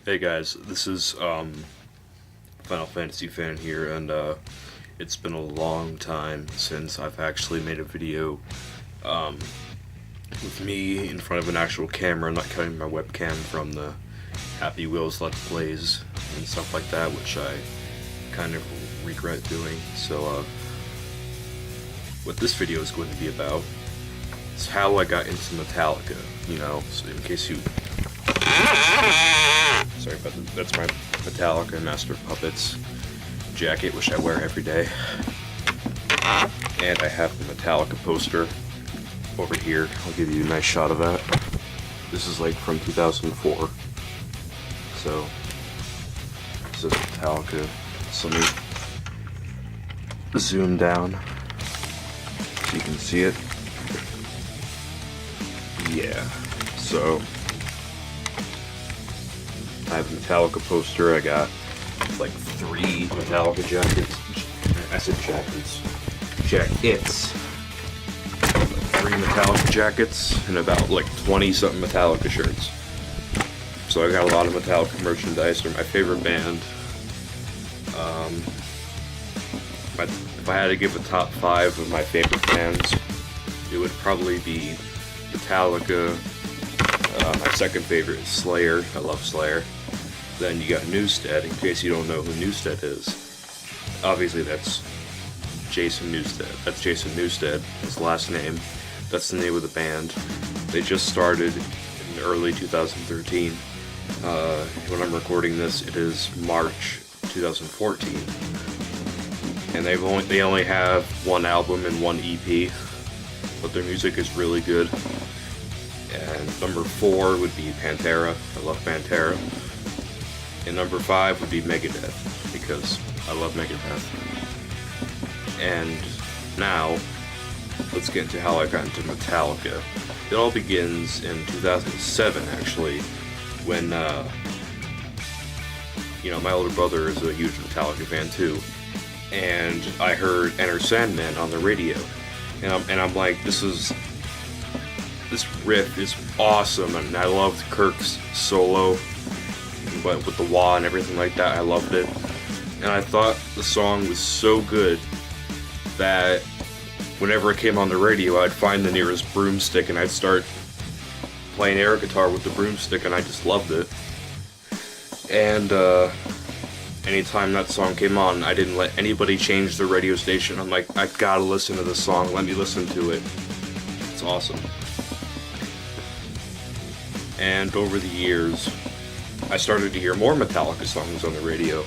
Hey guys, this is Final Fantasy fan here, and it's been a long time since I've actually made a video with me in front of an actual camera, not counting my webcam from the Happy Wheels Let's Plays and stuff like that, which I kind of regret doing. So what this video is going to be about is how I got into Metallica, so in case you... Sorry about that. That's my Metallica Master Puppets jacket, which I wear every day. And I have the Metallica poster over here. I'll give you a nice shot of that. This is like from 2004. So, this is Metallica. So let me zoom down so you can see it. Yeah, so I have a Metallica poster. I got like 3 Metallica jackets. I said jackets. Jackets. 3 Metallica jackets and about like 20 something Metallica shirts. So I got a lot of Metallica merchandise. They're my favorite band. If I had to give a top 5 of my favorite bands, it would probably be Metallica. My second favorite is Slayer. I love Slayer. Then you got Newsted, in case you don't know who Newsted is. Obviously that's Jason Newsted. That's Jason Newsted, his last name. That's the name of the band. They just started in early 2013. When I'm recording this, it is March 2014. And they only have 1 album and 1 EP, but their music is really good. And number 4 would be Pantera. I love Pantera. And number 5 would be Megadeth, because I love Megadeth. And now, let's get into how I got into Metallica. It all begins in 2007, actually, when, my older brother is a huge Metallica fan too, and I heard Enter Sandman on the radio, and I'm like, this riff is awesome, and I loved Kirk's solo, but with the wah and everything like that, I loved it. And I thought the song was so good that whenever it came on the radio, I'd find the nearest broomstick and I'd start playing air guitar with the broomstick, and I just loved it. And anytime that song came on, I didn't let anybody change the radio station. I'm like, I gotta listen to this song, let me listen to it. It's awesome. And over the years, I started to hear more Metallica songs on the radio.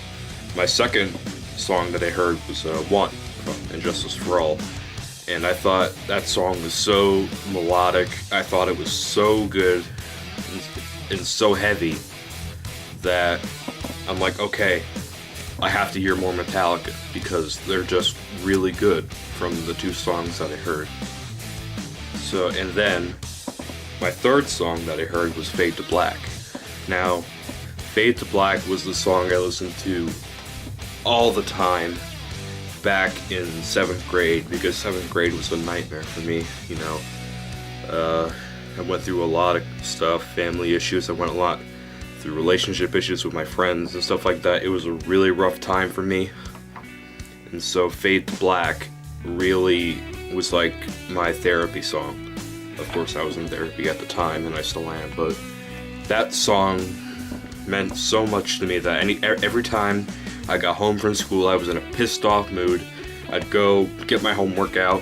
My second song that I heard was One from Injustice for All. And I thought that song was so melodic. I thought it was so good and so heavy that I'm like, okay, I have to hear more Metallica because they're just really good from the 2 songs that I heard. So, and then my third song that I heard was Fade to Black. Now, Fade to Black was the song I listened to all the time back in 7th grade, because 7th grade was a nightmare for me, I went through a lot of stuff, family issues, I went a lot through relationship issues with my friends and stuff like that. It was a really rough time for me, and so Fade to Black really was like my therapy song. Of course, I was in therapy at the time, and I still am, but that song meant so much to me that every time I got home from school, I was in a pissed off mood. I'd go get my homework out,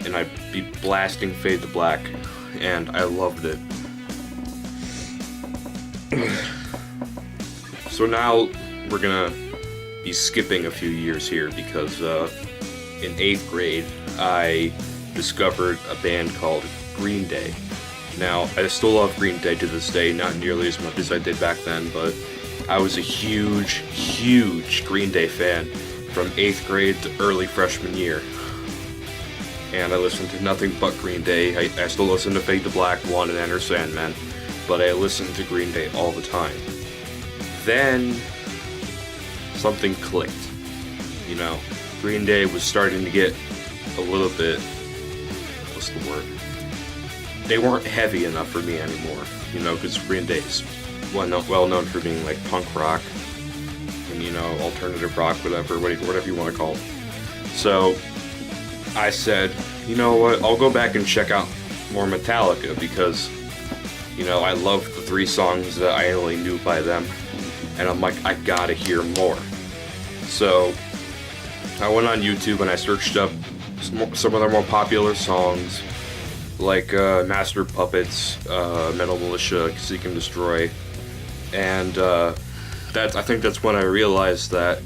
and I'd be blasting Fade to Black, and I loved it. So now we're gonna be skipping a few years here, because in 8th grade, I discovered a band called Green Day. Now, I still love Green Day to this day, not nearly as much as I did back then, but I was a huge Green Day fan from 8th grade to early freshman year. And I listened to nothing but Green Day. I still listen to Fade to Black, One, and Enter Sandman, but I listened to Green Day all the time. Then, something clicked. Green Day was starting to get a little bit, what's the word? They weren't heavy enough for me anymore, because Green Day's well known for being like punk rock and, you know, alternative rock, whatever you want to call it. So I said, you know what, I'll go back and check out more Metallica because, you know, I love the 3 songs that I only knew by them, and I'm like, I gotta hear more. So I went on YouTube and I searched up some of their more popular songs, like Master Puppets, Metal Militia, Seek and Destroy, and I think that's when I realized that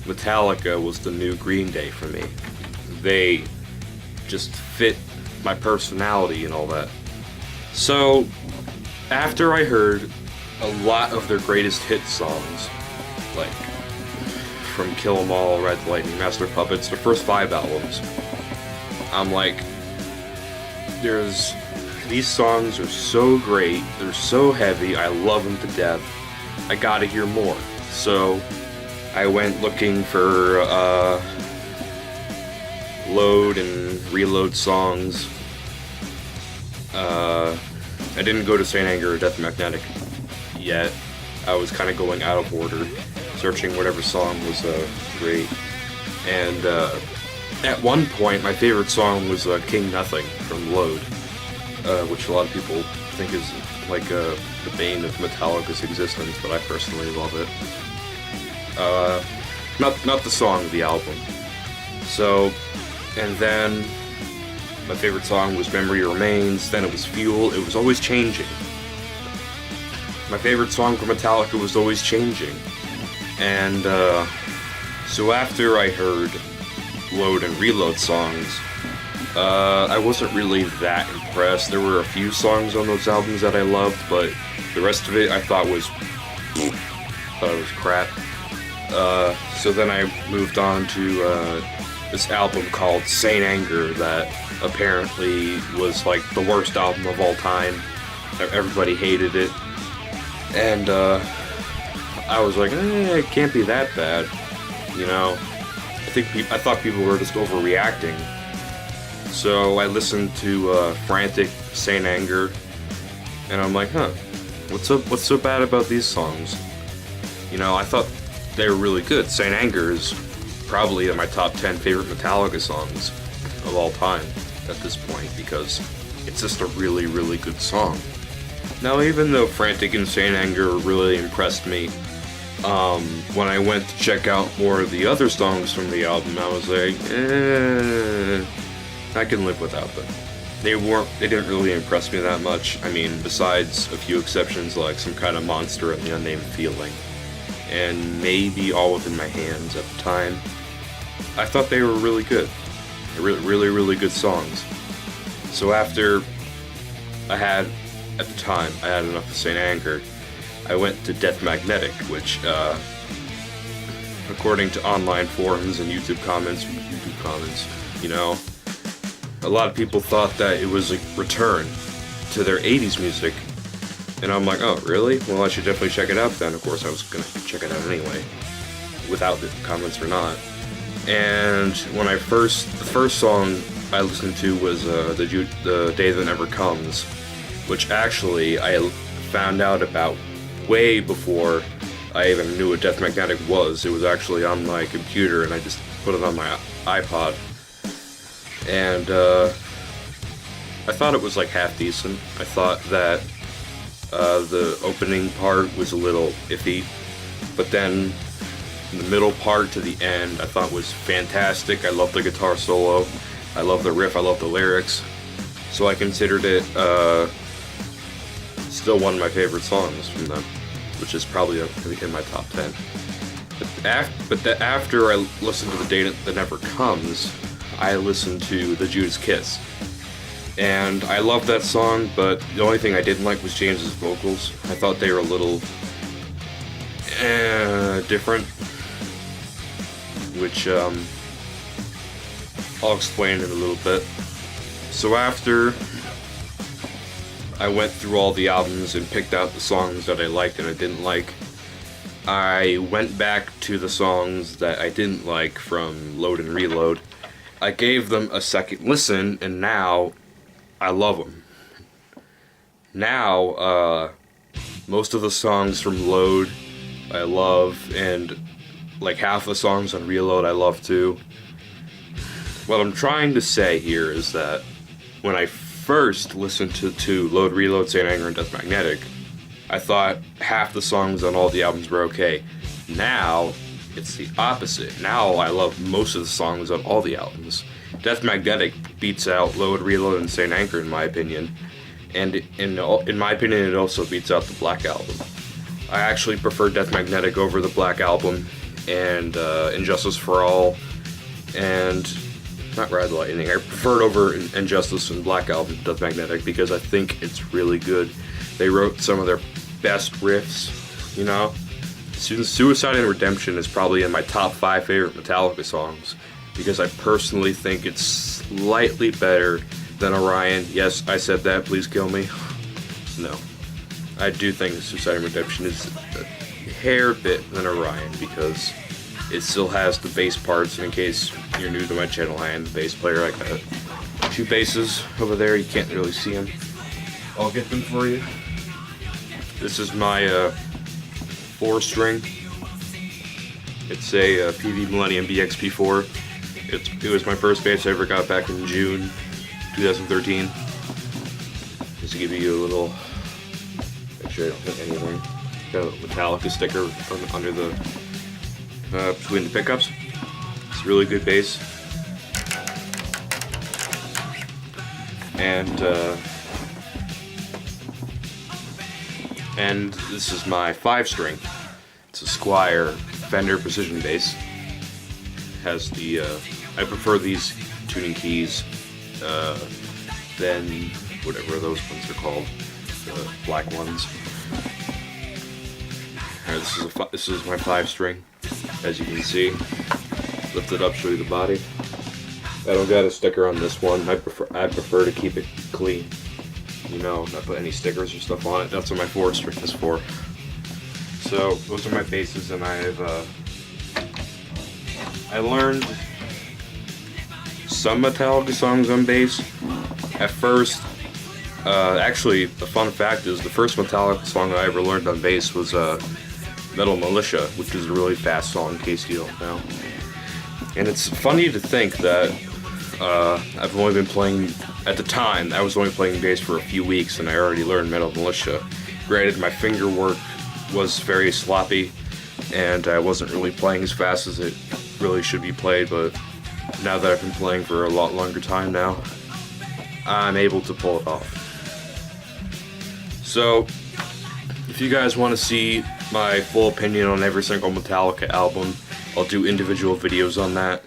Metallica was the new Green Day for me. They just fit my personality and all that. So after I heard a lot of their greatest hit songs, like from Kill 'Em All, Ride the Lightning, Master Puppets, the first 5 albums, I'm like, these songs are so great, they're so heavy, I love them to death, I gotta hear more. So I went looking for load and reload songs. I didn't go to Saint Anger or Death Magnetic yet. I was kind of going out of order, searching whatever song was great. And at one point, my favorite song was King Nothing from Load, which a lot of people think is like the bane of Metallica's existence, but I personally love it. Not the song, the album. So, and then my favorite song was Memory Remains, then it was Fuel. It was always changing. My favorite song from Metallica was always changing. And so after I heard Load and Reload songs, I wasn't really that impressed. There were a few songs on those albums that I loved, but the rest of it I thought was crap. So then I moved on to this album called Saint Anger that apparently was like the worst album of all time. Everybody hated it. And I was like, it can't be that bad, you know. I thought people were just overreacting. So I listened to Frantic, Saint Anger, and I'm like, what's so bad about these songs? You know, I thought they were really good. Saint Anger is probably in my top 10 favorite Metallica songs of all time at this point, because it's just a really, really good song. Now, even though Frantic and Saint Anger really impressed me, when I went to check out more of the other songs from the album, I was like, I can live without them. They didn't really impress me that much. I mean, besides a few exceptions like Some Kind of Monster and The Unnamed Feeling, and maybe All Within My Hands at the time. I thought they were really good. Really, really good songs. So after at the time, I had enough of Saint Anger, I went to Death Magnetic, which, according to online forums and YouTube comments, you know, a lot of people thought that it was a return to their 80s music. And I'm like, oh, really? Well, I should definitely check it out then. Of course, I was going to check it out anyway, without the comments or not. And when the first song I listened to was The Day That Never Comes, which actually I found out about way before I even knew what Death Magnetic was. It was actually on my computer, and I just put it on my iPod. And I thought it was like half decent. I thought that the opening part was a little iffy, but then the middle part to the end I thought was fantastic. I love the guitar solo, I love the riff, I love the lyrics, so I considered it still one of my favorite songs from them, which is probably in my top 10. But after I listened to The Day That Never Comes, I listened to The Judas Kiss. And I love that song, but the only thing I didn't like was James's vocals. I thought they were a little different, which I'll explain in a little bit. So after I went through all the albums and picked out the songs that I liked and I didn't like, I went back to the songs that I didn't like from Load and Reload. I gave them a second listen, and now I love them. Now, Most of the songs from Load I love, and like half the songs on Reload I love too. What I'm trying to say here is that when I first listened to Load, Reload, Saint Anger, and Death Magnetic, I thought half the songs on all the albums were okay. Now, it's the opposite. Now I love most of the songs on all the albums. Death Magnetic beats out Load, Reload, and Saint Anger in my opinion. And in my opinion, it also beats out the Black Album. I actually prefer Death Magnetic over the Black Album, and Injustice for All, and not Ride the Lightning. I prefer it over Injustice and Black Album, Death Magnetic, because I think it's really good. They wrote some of their best riffs, you know? Suicide and Redemption is probably in my top 5 favorite Metallica songs, because I personally think it's slightly better than Orion. Yes, I said that, please kill me. No. I do think Suicide and Redemption is a hair bit than Orion, because it still has the bass parts, and in case you're new to my channel, I am the bass player. I got 2 basses over there, you can't really see them. I'll get them for you. This is my 4-string. It's a PV Millennium BXP4. It was my first bass I ever got back in June 2013. Just to give you a little, actually I don't think anything. Got a Metallica sticker under the between the pickups. It's a really good bass. And this is my 5-string. It's a Squier Fender Precision bass. Has the I prefer these tuning keys than whatever those ones are called, the black ones. Alright, this is my 5-string. As you can see, lift it up, show you the body. I don't got a sticker on this one. I prefer to keep it clean. You know, not put any stickers or stuff on it. That's what my 4-string is for. So those are my basses, and I learned some Metallica songs on bass. At first, actually, the fun fact is the first Metallica song I ever learned on bass was Metal Militia, which is a really fast song in case you don't know. And it's funny to think that I've only been playing, at the time, I was only playing bass for a few weeks and I already learned Metal Militia. Granted, my finger work was very sloppy and I wasn't really playing as fast as it really should be played, but now that I've been playing for a lot longer time now, I'm able to pull it off. So, if you guys want to see my full opinion on every single Metallica album, I'll do individual videos on that,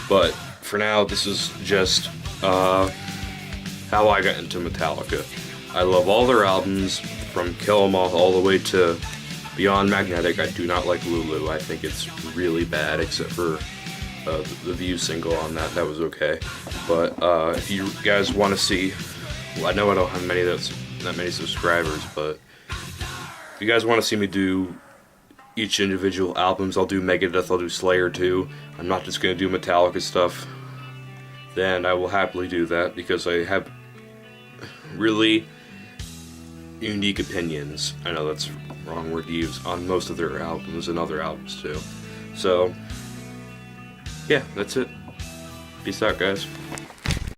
but for now, this is just how I got into Metallica. I love all their albums, from Kill 'Em All the way to Beyond Magnetic. I do not like Lulu. I think it's really bad, except for the View single on that. That was okay. But if you guys want to see, well, I know I don't have that many subscribers, but if you guys want to see me do each individual albums, I'll do Megadeth, I'll do Slayer too. I'm not just going to do Metallica stuff. Then I will happily do that, because I have really unique opinions. I know that's the wrong word to use, on most of their albums and other albums too. So, yeah, that's it. Peace out, guys.